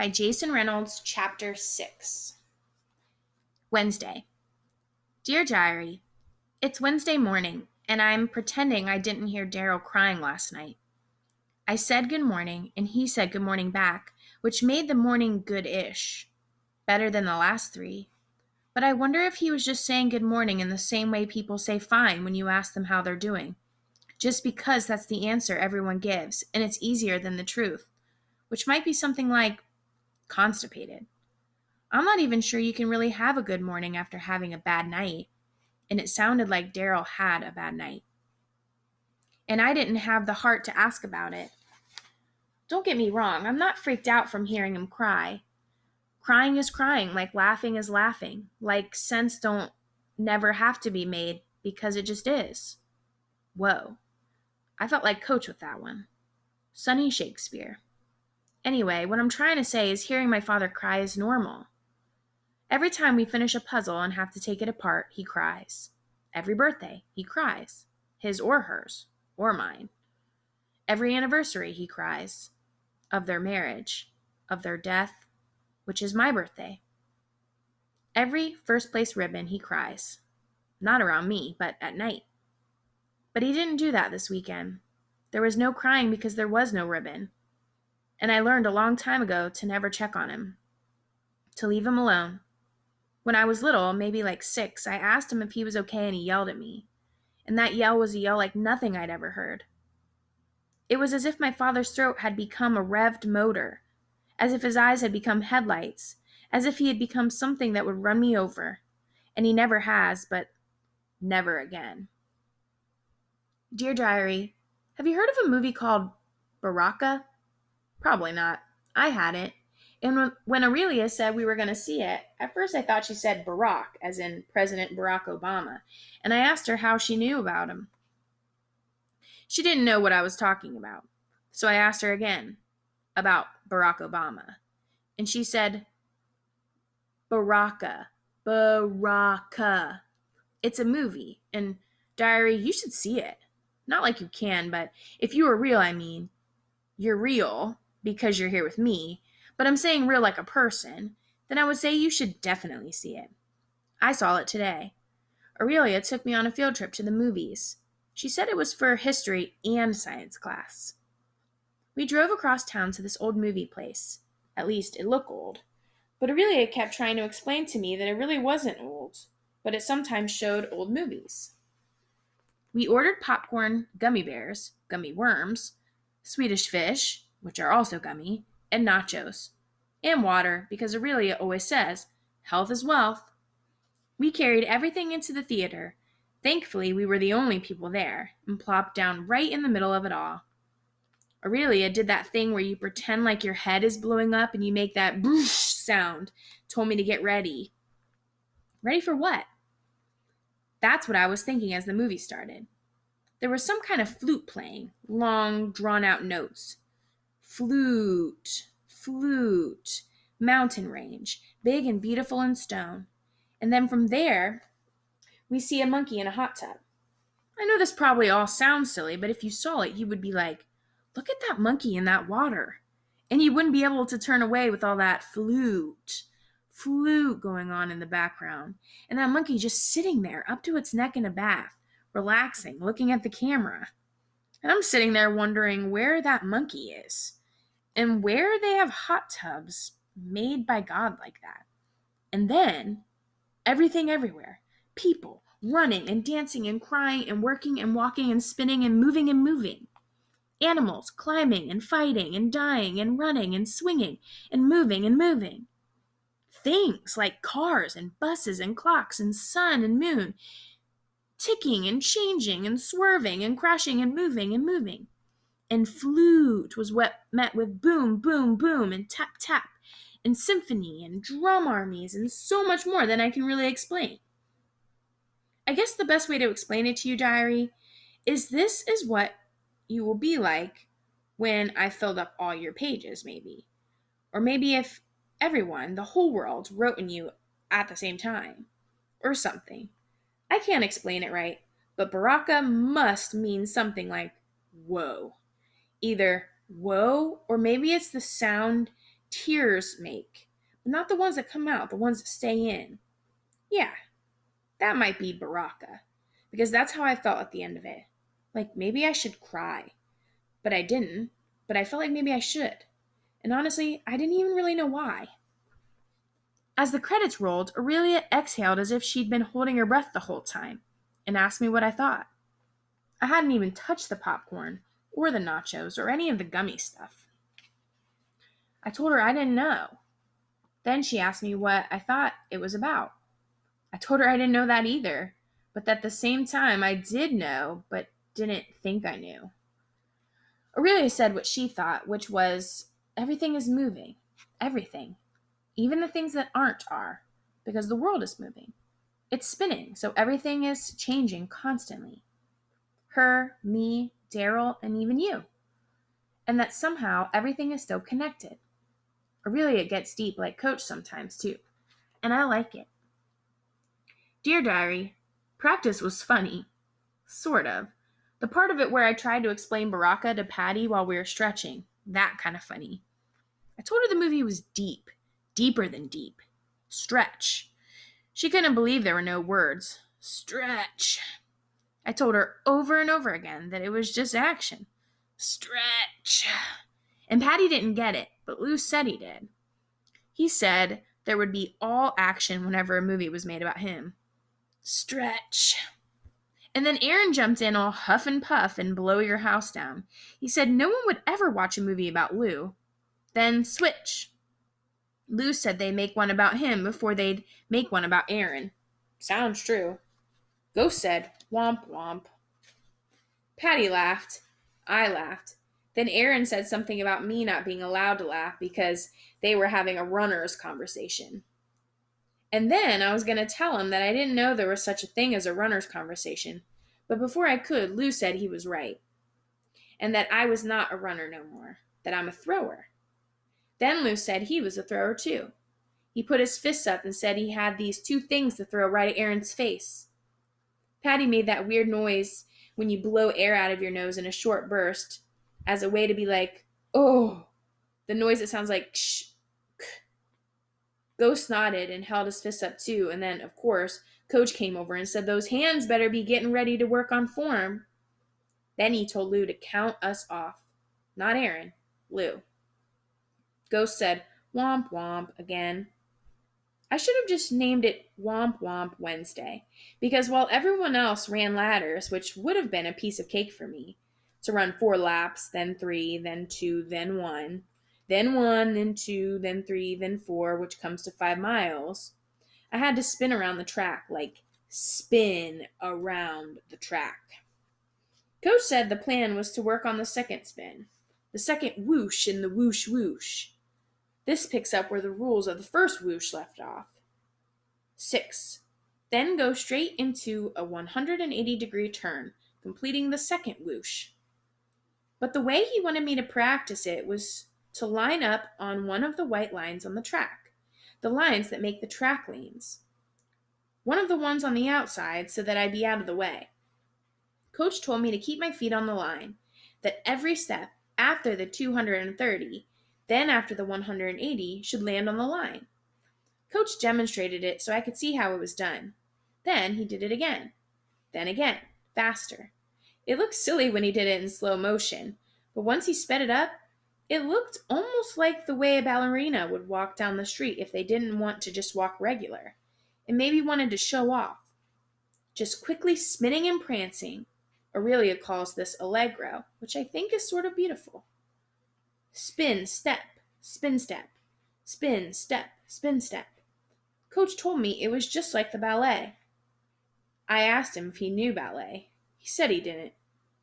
by Jason Reynolds, Chapter 6. Wednesday. Dear Diary, it's Wednesday morning, and I'm pretending I didn't hear Daryl crying last night. I said good morning, and he said good morning back, which made the morning good-ish, better than the last three. But I wonder if he was just saying good morning in the same way people say fine when you ask them how they're doing, just because that's the answer everyone gives, and it's easier than the truth, which might be something like constipated. I'm not even sure you can really have a good morning after having a bad night, and it sounded like Daryl had a bad night. And I didn't have the heart to ask about it. Don't get me wrong, I'm not freaked out from hearing him cry. Crying is crying, like laughing is laughing, like sense don't never have to be made because it just is. Whoa. I felt like Coach with that one. Sonny Shakespeare. Anyway, what I'm trying to say is hearing my father cry is normal. Every time we finish a puzzle and have to take it apart, he cries. Every birthday, he cries. His or hers, or mine. Every anniversary, he cries. Of their marriage, of their death, which is my birthday. Every first place ribbon, he cries. Not around me, but at night. But he didn't do that this weekend. There was no crying because there was no ribbon. And I learned a long time ago to never check on him. To leave him alone. When I was little, maybe like 6, I asked him if he was okay and he yelled at me. And that yell was a yell like nothing I'd ever heard. It was as if my father's throat had become a revved motor, as if his eyes had become headlights, as if he had become something that would run me over. And he never has, but never again. Dear Diary, have you heard of a movie called Baraka? Probably not. I hadn't. And when Aurelia said we were going to see it, at first I thought she said Barack, as in President Barack Obama, and I asked her how she knew about him. She didn't know what I was talking about, so I asked her again about Barack Obama, and she said, Baraka. It's a movie, and Diary, you should see it. Not like you can, but if you were real, I mean, you're real because you're here with me, but I'm saying real like a person, then I would say you should definitely see it. I saw it today. Aurelia took me on a field trip to the movies. She said it was for history and science class. We drove across town to this old movie place. At least it looked old. But Aurelia kept trying to explain to me that it really wasn't old, but it sometimes showed old movies. We ordered popcorn, gummy bears, gummy worms, Swedish fish, which are also gummy, and nachos. And water, because Aurelia always says, health is wealth. We carried everything into the theater. Thankfully, we were the only people there, and plopped down right in the middle of it all. Aurelia did that thing where you pretend like your head is blowing up and you make that boosh sound, told me to get ready. Ready for what? That's what I was thinking as the movie started. There was some kind of flute playing, long, drawn-out notes. Flute, mountain range, big and beautiful in stone. And then from there, we see a monkey in a hot tub. I know this probably all sounds silly, but if you saw it, you would be like, look at that monkey in that water. And you wouldn't be able to turn away with all that flute going on in the background. And that monkey just sitting there up to its neck in a bath, relaxing, looking at the camera. And I'm sitting there wondering where that monkey is. And where they have hot tubs made by God like that. And then, everything everywhere. People running and dancing and crying and working and walking and spinning and moving. Animals climbing and fighting and dying and running and swinging and moving. Things like cars and buses and clocks and sun and moon, ticking and changing and swerving and crashing and moving. And flute was what met with boom, and tap, and symphony and drum armies and so much more than I can really explain. I guess the best way to explain it to you, Diary, is this is what you will be like when I filled up all your pages, maybe. Or maybe if everyone, the whole world, wrote in you at the same time. Or something. I can't explain it right, but Baraka must mean something like, whoa. Either whoa, or maybe it's the sound tears make, but not the ones that come out, the ones that stay in. Yeah, that might be Baraka, because that's how I felt at the end of it. Like maybe I should cry, but I didn't, but I felt like maybe I should. And honestly, I didn't even really know why. As the credits rolled, Aurelia exhaled as if she'd been holding her breath the whole time, and asked me what I thought. I hadn't even touched the popcorn, or the nachos, or any of the gummy stuff. I told her I didn't know. Then she asked me what I thought it was about. I told her I didn't know that either, but at the same time I did know, but didn't think I knew. Aurelia said what she thought, which was, everything is moving. Everything. Even the things that aren't are, because the world is moving. It's spinning, so everything is changing constantly. Her, me, Daryl, and even you. And that somehow everything is still connected. Aurelia gets deep like Coach sometimes, too. And I like it. Dear Diary, practice was funny. Sort of. The part of it where I tried to explain Baraka to Patty while we were stretching. That kind of funny. I told her the movie was deep. Deeper than deep. Stretch. She couldn't believe there were no words. Stretch. I told her over and over again that it was just action. Stretch. And Patty didn't get it, but Lou said he did. He said there would be all action whenever a movie was made about him. Stretch. And then Aaron jumped in all huff and puff and blow your house down. He said no one would ever watch a movie about Lou. Then switch. Lou said they'd make one about him before they'd make one about Aaron. Sounds true. Ghost said, womp womp. Patty laughed. I laughed. Then Aaron said something about me not being allowed to laugh because they were having a runner's conversation. And then I was going to tell him that I didn't know there was such a thing as a runner's conversation. But before I could, Lou said he was right. And that I was not a runner no more. That I'm a thrower. Then Lou said he was a thrower too. He put his fists up and said he had these two things to throw right at Aaron's face. Patty made that weird noise when you blow air out of your nose in a short burst as a way to be like, oh, the noise that sounds like shh. Ghost nodded and held his fists up too, and then, of course, Coach came over and said those hands better be getting ready to work on form. Then he told Lou to count us off. Not Aaron, Lou. Ghost said, womp womp again. I should have just named it Womp Womp Wednesday, because while everyone else ran ladders, which would have been a piece of cake for me, to run 4 laps, then 3, then 2, then 1, then 1, then 2, then 3, then 4, which comes to 5 miles, I had to spin around the track, like spin around the track. Coach said the plan was to work on the second spin, the second whoosh in the whoosh whoosh. This picks up where the rules of the first whoosh left off. 6. Then go straight into a 180-degree turn, completing the second whoosh. But the way he wanted me to practice it was to line up on one of the white lines on the track, the lines that make the track lanes. One of the ones on the outside so that I'd be out of the way. Coach told me to keep my feet on the line, that every step after the 230, then after the 180, should land on the line. Coach demonstrated it so I could see how it was done. Then he did it again. Then again, faster. It looked silly when he did it in slow motion, but once he sped it up, it looked almost like the way a ballerina would walk down the street if they didn't want to just walk regular, and maybe wanted to show off. Just quickly spinning and prancing. Aurelia calls this allegro, which I think is sort of beautiful. Spin, step, spin, step. Spin, step, spin, step. Coach told me it was just like the ballet. I asked him if he knew ballet. He said he didn't.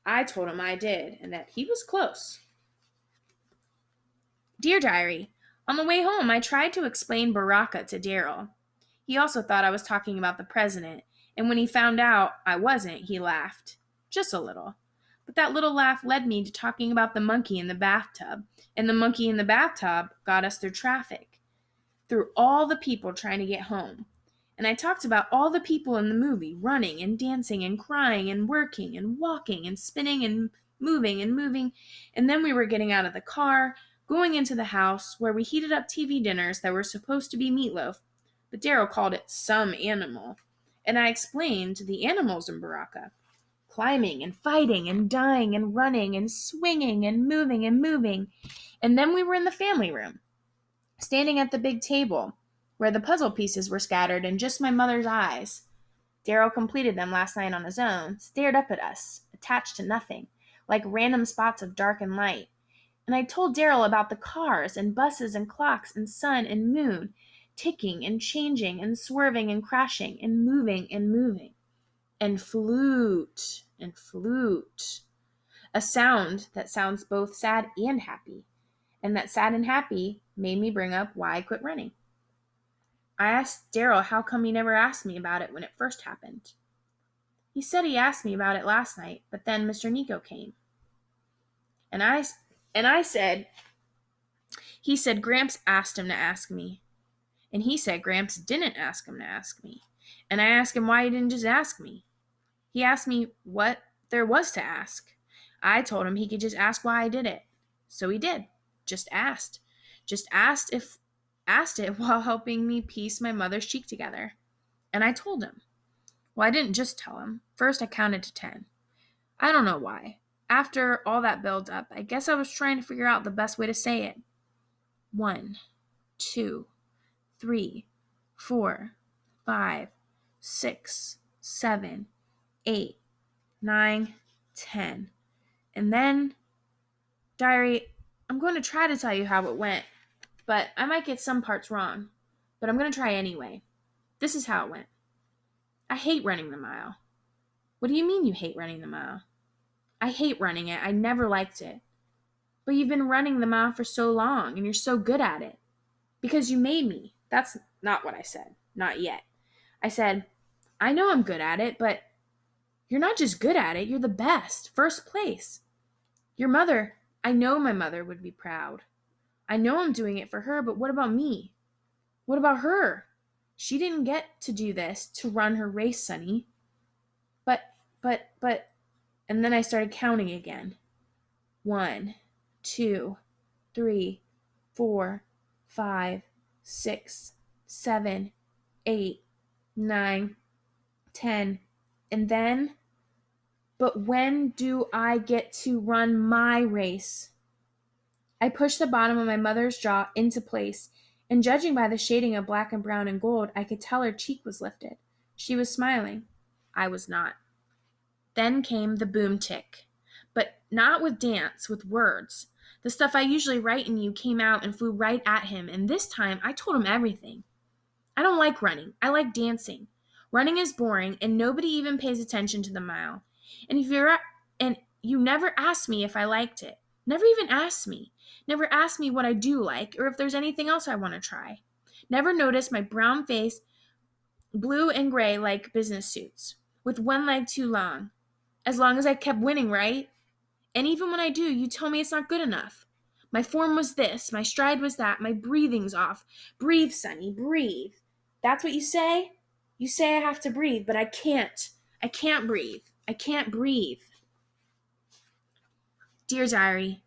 I told him I did, and that he was close. Dear Diary, on the way home I tried to explain Baraka to Daryl. He also thought I was talking about the president, and when he found out I wasn't, he laughed. Just a little. But that little laugh led me to talking about the monkey in the bathtub, and the monkey in the bathtub got us through traffic, through all the people trying to get home. And I talked about all the people in the movie running and dancing and crying and working and walking and spinning and moving, and then we were getting out of the car, going into the house where we heated up TV dinners that were supposed to be meatloaf, but Daryl called it some animal, and I explained the animals in Baraka, climbing and fighting and dying and running and swinging and moving. And then we were in the family room, standing at the big table, where the puzzle pieces were scattered in just my mother's eyes. Daryl completed them last night on his own, stared up at us, attached to nothing, like random spots of dark and light. And I told Daryl about the cars and buses and clocks and sun and moon, ticking and changing and swerving and crashing and moving. And flute, a sound that sounds both sad and happy. And that sad and happy made me bring up why I quit running. I asked Daryl how come he never asked me about it when it first happened. He said he asked me about it last night, but then Mr. Nico came. And I said, he said Gramps asked him to ask me. And he said Gramps didn't ask him to ask me. And I asked him why he didn't just ask me. He asked me what there was to ask. I told him he could just ask why I did it. So he did. Just asked it while helping me piece my mother's cheek together. And I told him. Well, I didn't just tell him. First, I counted to 10. I don't know why. After all that build up, I guess I was trying to figure out the best way to say it. 1, 2, 3, 4, 5, 6, 7, 8, 9, 10. And then, diary, I'm going to try to tell you how it went, but I might get some parts wrong. But I'm going to try anyway. This is how it went. I hate running the mile. What do you mean you hate running the mile? I hate running it. I never liked it. But you've been running the mile for so long, and you're so good at it. Because you made me. That's not what I said. Not yet. I said, I know I'm good at it, but you're not just good at it. You're the best. First place. Your mother, I know my mother would be proud. I know I'm doing it for her, but what about me? What about her? She didn't get to do this, to run her race, Sonny. But, and then I started counting again. 1, 2, 3, 4, 5, 6, 7, 8, 9, 10. And then, but when do I get to run my race? I pushed the bottom of my mother's jaw into place, and judging by the shading of black and brown and gold, I could tell her cheek was lifted. She was smiling. I was not. Then came the boom tick, but not with dance, with words. The stuff I usually write in you came out and flew right at him, and this time I told him everything. I don't like running. I like dancing. Running is boring, and nobody even pays attention to the mile. And you never asked me if I liked it. Never even asked me. Never asked me what I do like, or if there's anything else I want to try. Never noticed my brown face, blue and gray like business suits, with one leg too long. As long as I kept winning, right? And even when I do, you tell me it's not good enough. My form was this, my stride was that, my breathing's off. Breathe, Sonny, breathe. That's what you say? You say I have to breathe, but I can't. I can't breathe. I can't breathe. Dear Diary,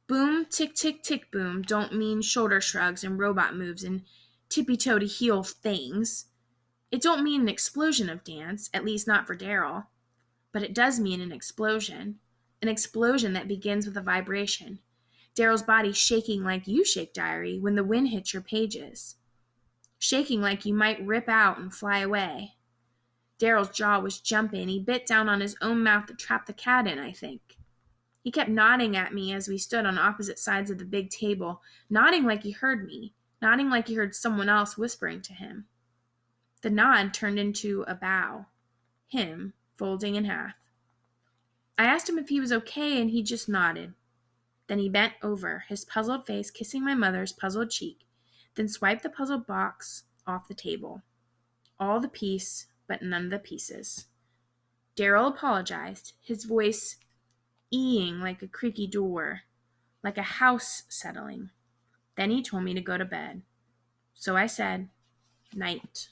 boom, tick, tick, tick, boom don't mean shoulder shrugs and robot moves and tippy-toe to heel things. It don't mean an explosion of dance, at least not for Daryl. But it does mean an explosion that begins with a vibration. Daryl's body shaking like you shake, Diary, when the wind hits your pages. Shaking like you might rip out and fly away. Daryl's jaw was jumping. He bit down on his own mouth to trap the cat in, I think. He kept nodding at me as we stood on opposite sides of the big table, nodding like he heard me, nodding like he heard someone else whispering to him. The nod turned into a bow, him folding in half. I asked him if he was okay, and he just nodded. Then he bent over, his puzzled face kissing my mother's puzzled cheek, then swiped the puzzled box off the table. All the piece, but none of the pieces. Daryl apologized, his voice eeing like a creaky door, like a house settling. Then he told me to go to bed. So I said, night.